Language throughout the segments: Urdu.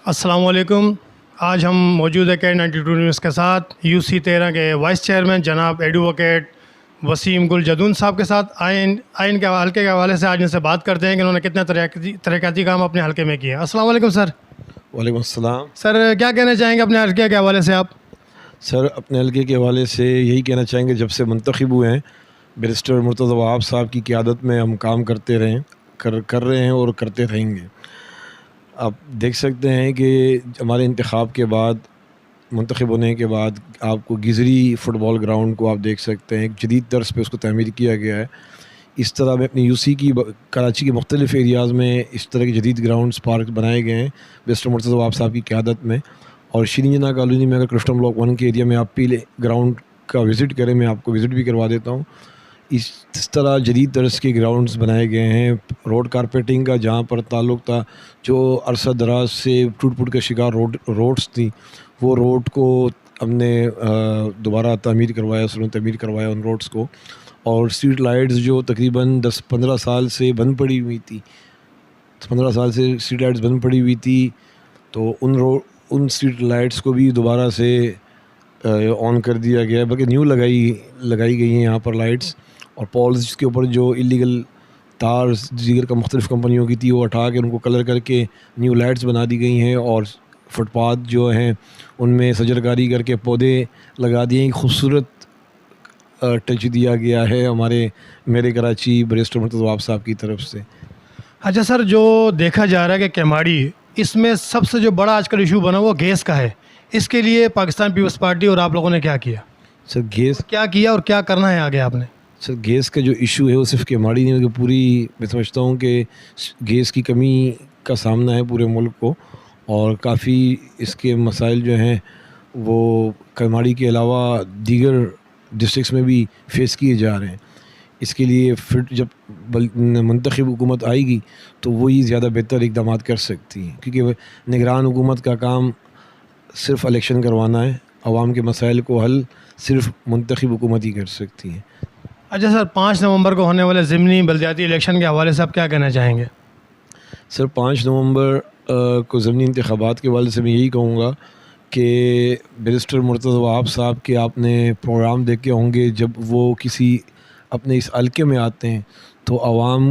السلام علیکم. آج ہم موجود ہے K92 نیوز کے ساتھ UC13 کے وائس چیئرمین جناب ایڈووکیٹ وسیم گل جدون صاحب کے ساتھ. آئین کے حلقے کے حوالے سے آج ان سے بات کرتے ہیں کہ انہوں نے کتنے ترقیاتی کام اپنے حلقے میں کیے. السلام علیکم سر. وعلیکم السلام. سر کیا کہنا چاہیں گے اپنے حلقے کے حوالے سے آپ؟ سر اپنے حلقے کے حوالے سے یہی کہنا چاہیں گے، جب سے منتخب ہوئے ہیں بیرسٹر مرتضی وہاب صاحب کی قیادت میں ہم کام کرتے کر رہے ہیں اور کرتے رہیں گے. آپ دیکھ سکتے ہیں کہ ہمارے انتخاب کے بعد، منتخب ہونے کے بعد، آپ کو گزری فٹ بال گراؤنڈ کو آپ دیکھ سکتے ہیں، ایک جدید طرز پہ اس کو تعمیر کیا گیا ہے. اس طرح میں اپنی UC کی کراچی کے مختلف ایریاز میں اس طرح کے جدید گراؤنڈز پارک بنائے گئے ہیں بیرسٹر مرتضی وہاب صاحب کی قیادت میں. اور شیریں جناح کالونی میں اگر کرسٹن بلاک 1 کے ایریا میں آپ پیلے گراؤنڈ کا وزٹ کریں، میں آپ کو وزٹ بھی کروا دیتا ہوں. اس طرح جدید طرز کے گراؤنڈز بنائے گئے ہیں. روڈ کارپیٹنگ کا جہاں پر تعلق تھا، جو عرصہ دراز سے ٹوٹ پھوٹ کا شکار روڈز تھیں، وہ روڈ کو ہم نے دوبارہ تعمیر کروایا ان روڈز کو. اور اسٹریٹ لائٹس جو تقریباً 10-15 سال سے بند پڑی ہوئی تھی، 15 سال سے اسٹریٹ لائٹس بند پڑی ہوئی تھی، تو ان اسٹریٹ لائٹس کو بھی دوبارہ سے آن کر دیا گیا ہے، بلکہ نیو لگائی گئی ہیں یہاں پر لائٹس. اور پولز جس کے اوپر جو ایلیگل تار دیگر کا مختلف کمپنیوں کی تھی، وہ ہٹا کے ان کو کلر کر کے نیو لائٹس بنا دی گئی ہیں. اور فٹ پاتھ جو ہیں ان میں سجرکاری کر کے پودے لگا دیے ہیں. خوبصورت ٹچ دیا گیا ہے ہمارے میرے کراچی بیرسٹر مرتضی وہاب صاحب کی طرف سے. اچھا سر، جو دیکھا جا رہا ہے کہ کیماڑی، اس میں سب سے جو بڑا آج کل ایشو بنا وہ گیس کا ہے. اس کے لیے پاکستان پیپلز پارٹی اور آپ لوگوں نے کیا کیا؟ سر کیا کیا اور کیا کرنا ہے آگے آپ نے؟ سر گیس کا جو ایشو ہے وہ صرف کیماڑی نہیں بلکہ پوری، میں سمجھتا ہوں کہ گیس کی کمی کا سامنا ہے پورے ملک کو، اور کافی اس کے مسائل جو ہیں وہ کیماڑی کے علاوہ دیگر ڈسٹرکس میں بھی فیس کیے جا رہے ہیں. اس کے لیے جب منتخب حکومت آئے گی تو وہی زیادہ بہتر اقدامات کر سکتی ہیں، کیونکہ نگران حکومت کا کام صرف الیکشن کروانا ہے. عوام کے مسائل کو حل صرف منتخب حکومت ہی کر سکتی ہیں. اچھا سر، 5 نومبر کو ہونے والے ضمنی بلدیاتی الیکشن کے حوالے سے آپ کیا کہنا چاہیں گے؟ سر 5 نومبر کو ضمنی انتخابات کے حوالے سے میں یہی کہوں گا کہ بیرسٹر مرتضی وہاب صاحب کے آپ نے پروگرام دیکھے ہوں گے. جب وہ کسی اپنے اس حلقے میں آتے ہیں تو عوام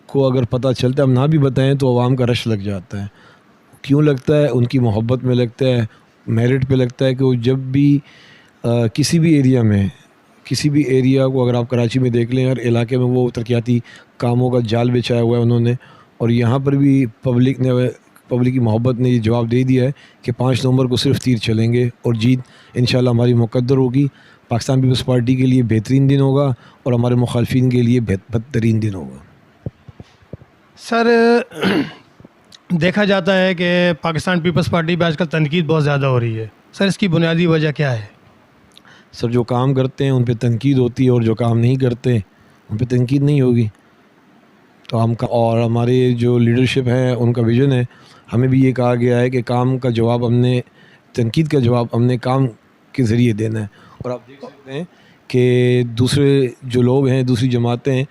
کو اگر پتہ چلتا ہے، ہم نہ بھی بتائیں تو عوام کا رش لگ جاتا ہے. کیوں لگتا ہے؟ ان کی محبت میں لگتا ہے، میرٹ پہ لگتا ہے کہ وہ جب بھی کسی بھی ایریا کو اگر آپ کراچی میں دیکھ لیں، ہر علاقے میں وہ ترقیاتی کاموں کا جال بچھایا ہوا ہے انہوں نے. اور یہاں پر بھی پبلک کی محبت نے یہ جواب دے دیا ہے کہ 5 نومبر کو صرف تیر چلیں گے اور جیت انشاءاللہ ہماری مقدر ہوگی. پاکستان پیپلز پارٹی کے لیے بہترین دن ہوگا اور ہمارے مخالفین کے لیے بدترین دن ہوگا. سر دیکھا جاتا ہے کہ پاکستان پیپلز پارٹی پہ آج کل تنقید بہت زیادہ ہو رہی ہے. سر اس کی بنیادی وجہ کیا ہے؟ سر جو کام کرتے ہیں ان پہ تنقید ہوتی ہے، اور جو کام نہیں کرتے ان پہ تنقید نہیں ہوگی. تو اور ہمارے جو لیڈرشپ ہے ان کا ویژن ہے، ہمیں بھی یہ کہا گیا ہے کہ کام کا جواب تنقید کا جواب ہم نے کام کے ذریعے دینا ہے. اور آپ دیکھ سکتے ہیں کہ دوسرے جو لوگ ہیں، دوسری جماعتیں ہیں،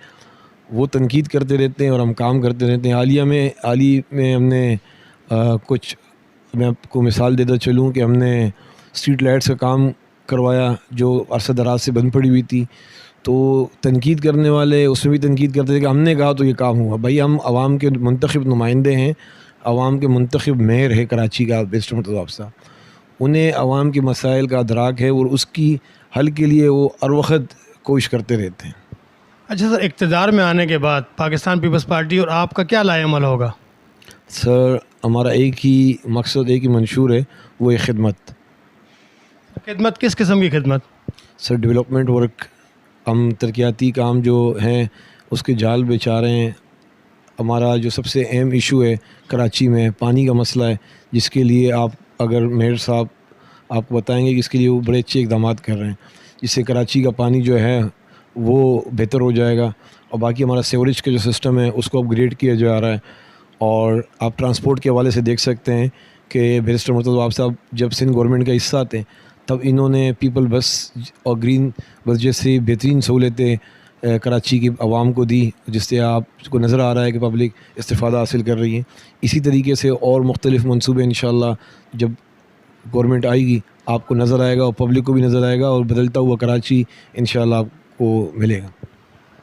وہ تنقید کرتے رہتے ہیں اور ہم کام کرتے رہتے ہیں. حالیہ میں ہم نے میں آپ کو مثال دیتا چلوں کہ ہم نے اسٹریٹ لائٹس کا کام کروایا جو عرصہ دراز سے بند پڑی ہوئی تھی. تو تنقید کرنے والے اس میں بھی تنقید کرتے تھے کہ ہم نے کہا تو یہ کام ہوا. بھائی ہم عوام کے منتخب نمائندے ہیں، عوام کے منتخب میئر ہے کراچی کا بیرسٹر مرتضی وہاب صاحب. انہیں عوام کے مسائل کا ادراک ہے اور اس کی حل کے لیے وہ ہر وقت کوشش کرتے رہتے ہیں. اچھا سر، اقتدار میں آنے کے بعد پاکستان پیپلز پارٹی اور آپ کا کیا لائے عمل ہوگا؟ سر ہمارا ایک ہی مقصد، ایک ہی منشور ہے، وہ ہے خدمت. خدمت کس قسم کی خدمت؟ سر ڈیولپمنٹ ورک، ہم ترقیاتی کام جو ہیں اس کے جال بچھا رہے ہیں. ہمارا جو سب سے اہم ایشو ہے کراچی میں پانی کا مسئلہ ہے، جس کے لیے اگر میئر صاحب آپ کو بتائیں گے کہ اس کے لیے وہ بڑے اچھے اقدامات کر رہے ہیں، جس سے کراچی کا پانی جو ہے وہ بہتر ہو جائے گا. اور باقی ہمارا سیوریج کا جو سسٹم ہے اس کو اپ گریڈ کیا جا رہا ہے. اور آپ ٹرانسپورٹ کے حوالے سے دیکھ سکتے ہیں کہ بیرسٹر مرتضی وہاب صاحب جب سندھ گورنمنٹ کا حصہ تھے تب انہوں نے پیپل بس اور گرین بس جیسی بہترین سہولتیں کراچی کی عوام کو دی، جس سے آپ کو نظر آ رہا ہے کہ پبلک استفادہ حاصل کر رہی ہے. اسی طریقے سے اور مختلف منصوبے انشاءاللہ جب گورنمنٹ آئے گی آپ کو نظر آئے گا اور پبلک کو بھی نظر آئے گا، اور بدلتا ہوا کراچی انشاءاللہ آپ کو ملے گا.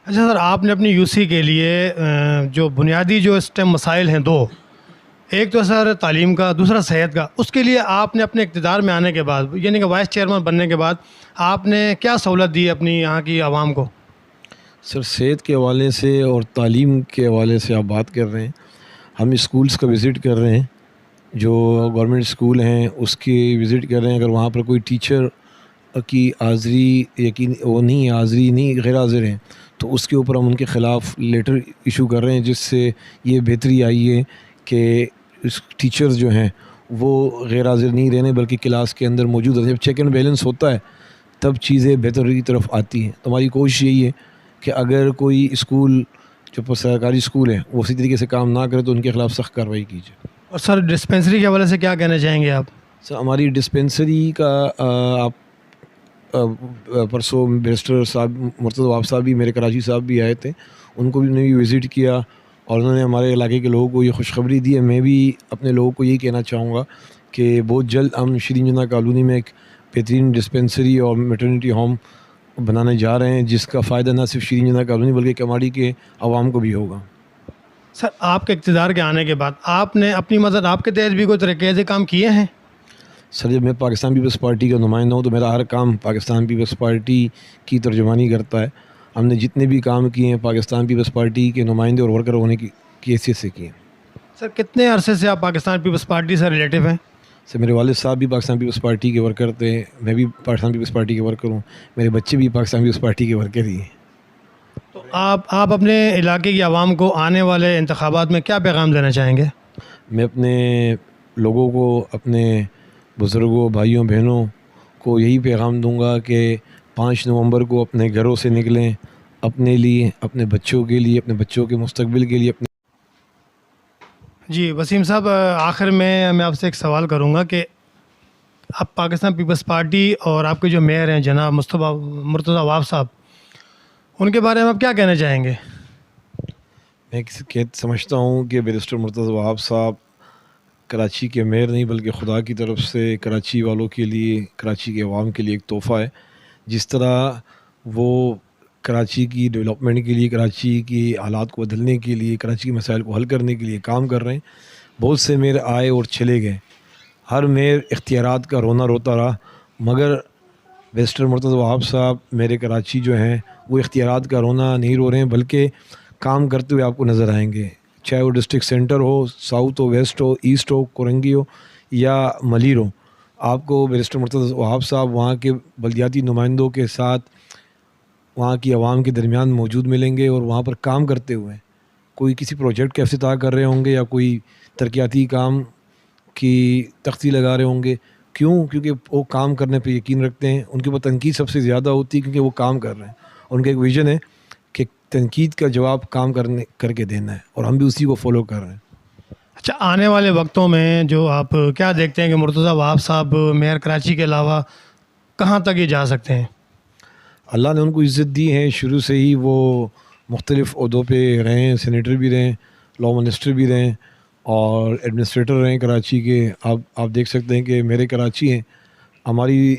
اچھا سر، آپ نے اپنی یو سی کے لیے جو بنیادی جو اس ٹائم مسائل ہیں دو، ایک تو سر تعلیم کا، دوسرا صحت کا، اس کے لیے آپ نے اپنے اقتدار میں آنے کے بعد، یعنی کہ وائس چیئرمین بننے کے بعد، آپ نے کیا سہولت دی اپنی یہاں کی عوام کو؟ سر صحت کے حوالے سے اور تعلیم کے حوالے سے آپ بات کر رہے ہیں، ہم اسکولس کا وزٹ کر رہے ہیں، جو گورنمنٹ اسکول ہیں اس کی وزٹ کر رہے ہیں. اگر وہاں پر کوئی ٹیچر کی حاضری وہ نہیں حاضری نہیں غیر حاضر ہیں تو اس کے اوپر ہم ان کے خلاف لیٹر ایشو کر رہے ہیں، جس سے یہ بہتری آئی ہے کہ اس ٹیچرز جو ہیں وہ غیر حاضر نہیں رہنے بلکہ کلاس کے اندر موجود رہتے ہیں. جب چیک اینڈ بیلنس ہوتا ہے تب چیزیں بہتری کی طرف آتی ہیں. تو ہماری کوشش یہی ہے کہ اگر کوئی اسکول جو سرکاری اسکول ہیں وہ اسی طریقے سے کام نہ کرے تو ان کے خلاف سخت کارروائی کی جائے. اور سر ڈسپینسری کے حوالے سے کیا کہنا چاہیں گے آپ؟ سر ہماری ڈسپینسری کا آپ پرسوں بیرسٹر صاحب مرتضی وہاب صاحب بھی، میرے کراچی صاحب بھی آئے تھے، ان کو بھی نے بھی وزٹ کیا اور انہوں نے ہمارے علاقے کے لوگوں کو یہ خوشخبری دی ہے. میں بھی اپنے لوگوں کو یہی کہنا چاہوں گا کہ بہت جلد ہم شرین جناح کالونی میں ایک بہترین ڈسپینسری اور میٹرنٹی ہوم بنانے جا رہے ہیں، جس کا فائدہ نہ صرف شرین جناح کالونی بلکہ کماڑی کے عوام کو بھی ہوگا. سر آپ کے اقتدار کے آنے کے بعد آپ نے اپنی مدد آپ کے تحت بھی کوئی طریقے سے کام کیے ہیں؟ سر جب میں پاکستان پیپلز پارٹی کا نمائندہ ہوں تو میرا ہر کام پاکستان پیپلز پارٹی کی ترجمانی کرتا ہے. ہم نے جتنے بھی کام کیے ہیں پاکستان پیپلز پارٹی کے نمائندے اور ورکر ہونے کی حیثیت سے کیے ہیں. سر کتنے عرصے سے آپ پاکستان پیپلز پارٹی سے ریلیٹو ہیں؟ سر میرے والد صاحب بھی پاکستان پیپلز پارٹی کے ورکر تھے، میں بھی پاکستان پیپلز پارٹی کے ورکر ہوں، میرے بچے بھی پاکستان پیپلز پارٹی کے ورکر ہی ہیں. تو آپ اپنے علاقے کی عوام کو آنے والے انتخابات میں کیا پیغام دینا چاہیں گے؟ میں اپنے لوگوں کو، اپنے بزرگوں، بھائیوں، بہنوں کو یہی پیغام دوں گا کہ 5 نومبر کو اپنے گھروں سے نکلیں، اپنے لیے، اپنے بچوں کے لیے، اپنے بچوں کے مستقبل کے لیے. جی وسیم صاحب، آخر میں آپ سے ایک سوال کروں گا کہ آپ پاکستان پیپلز پارٹی اور آپ کے جو میئر ہیں جناب مرتضی وہاب صاحب، ان کے بارے میں آپ کیا کہنا چاہیں گے؟ میں سمجھتا ہوں کہ بیرسٹر مرتضی وہاب صاحب کراچی کے میئر نہیں بلکہ خدا کی طرف سے کراچی والوں کے لیے، کراچی کے عوام کے لیے ایک تحفہ ہے. جس طرح وہ کراچی کی ڈیولپمنٹ کے لیے، کراچی کی حالات کو بدلنے کے لیے، کراچی کے مسائل کو حل کرنے کے لیے کام کر رہے ہیں. بہت سے میئر آئے اور چلے گئے، ہر میئر اختیارات کا رونا روتا رہا، مگر بیرسٹر مرتضی وہاب صاحب میرے کراچی جو ہیں وہ اختیارات کا رونا نہیں رو رہے ہیں بلکہ کام کرتے ہوئے آپ کو نظر آئیں گے. چاہے وہ ڈسٹرکٹ سینٹر ہو، ساؤتھ ہو، ویسٹ ہو، ایسٹ ہو، کورنگی ہو یا ملیر ہو، آپ کو بیرسٹر مرتضی وہاب صاحب وہاں کے بلدیاتی نمائندوں کے ساتھ وہاں کی عوام کے درمیان موجود ملیں گے اور وہاں پر کام کرتے ہوئے کوئی کسی پروجیکٹ کا افتتاح کر رہے ہوں گے یا کوئی ترقیاتی کام کی تختی لگا رہے ہوں گے. کیونکہ وہ کام کرنے پہ یقین رکھتے ہیں. ان کے اوپر تنقید سب سے زیادہ ہوتی ہے کیونکہ وہ کام کر رہے ہیں. ان کا ایک ویژن ہے کہ تنقید کا جواب کام کر کے دینا ہے، اور ہم بھی اسی کو فالو کر رہے ہیں. اچھا، آنے والے وقتوں میں جو آپ کیا دیکھتے ہیں کہ مرتضی وہاب صاحب میئر کراچی کے علاوہ کہاں تک یہ جا سکتے ہیں؟ اللہ نے ان کو عزت دی ہے، شروع سے ہی وہ مختلف عہدوں پہ رہے ہیں، سینیٹر بھی رہے ہیں، لا منسٹر بھی رہے ہیں اور ایڈمنسٹریٹر رہے ہیں کراچی کے. آپ دیکھ سکتے ہیں کہ میرے کراچی ہیں، ہماری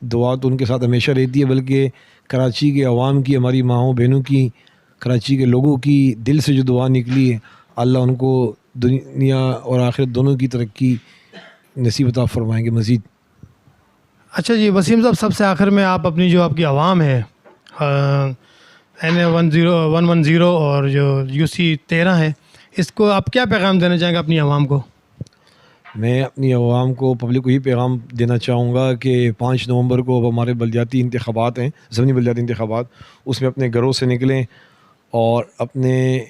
دعا تو ان کے ساتھ ہمیشہ رہتی ہے، بلکہ کراچی کے عوام کی، ہماری ماؤں بہنوں کی، کراچی کے لوگوں کی دل سے جو دعا نکلی ہے، اللہ ان کو دنیا اور آخرت دونوں کی ترقی نصیب عطا فرمائیں گے مزید. اچھا جی وسیم صاحب، سب سے آخر میں آپ اپنی جو آپ کی عوام ہے NA110 اور جو UC13 ہے، اس کو آپ کیا پیغام دینا چاہیں گے اپنی عوام کو؟ میں اپنی عوام کو، پبلک کو یہ پیغام دینا چاہوں گا کہ 5 نومبر کو اب ہمارے بلدیاتی انتخابات ہیں، ضمنی بلدیاتی انتخابات، اس میں اپنے گھروں سے نکلیں اور اپنے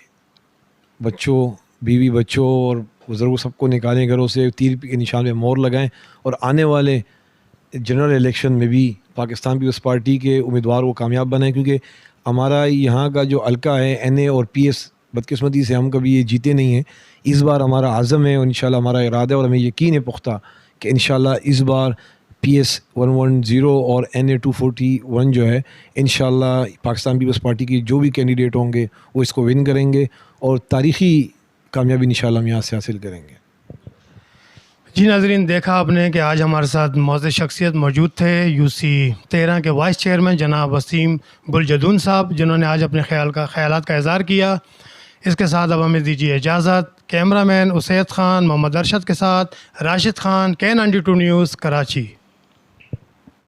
بچوں، بیوی بچوں اور بزرگوں سب کو نکالیں گھروں سے، تیر کے نشان میں مور لگائیں اور آنے والے جنرل الیکشن میں بھی پاکستان پیپلز پارٹی کے امیدوار کو کامیاب بنائیں. کیونکہ ہمارا یہاں کا جو حلقہ ہے NA اور PS، بدقسمتی سے ہم کبھی یہ جیتے نہیں ہیں. اس بار ہمارا عزم ہے اور انشاءاللہ ہمارا ارادہ ہے اور ہمیں یقین ہے پختہ کہ انشاءاللہ اس بار PS110 اور NA241 جو ہے انشاءاللہ پاکستان پیپلز پارٹی کی جو بھی کینڈیڈیٹ ہوں گے وہ اس کو ون کریں گے اور تاریخی کامیابی انشاءاللہ ہم یہاں سے حاصل کریں گے. جی ناظرین، دیکھا آپ نے کہ آج ہمارے ساتھ معزز شخصیت موجود تھے UC 13 کے وائس چیئرمین جناب وسیم گل جدون صاحب، جنہوں نے آج اپنے خیالات کا اظہار کیا. اس کے ساتھ اب ہمیں دیجیے اجازت. کیمرہ مین اسید خان، محمد ارشد کے ساتھ راشد خان، K92 نیوز، کراچی.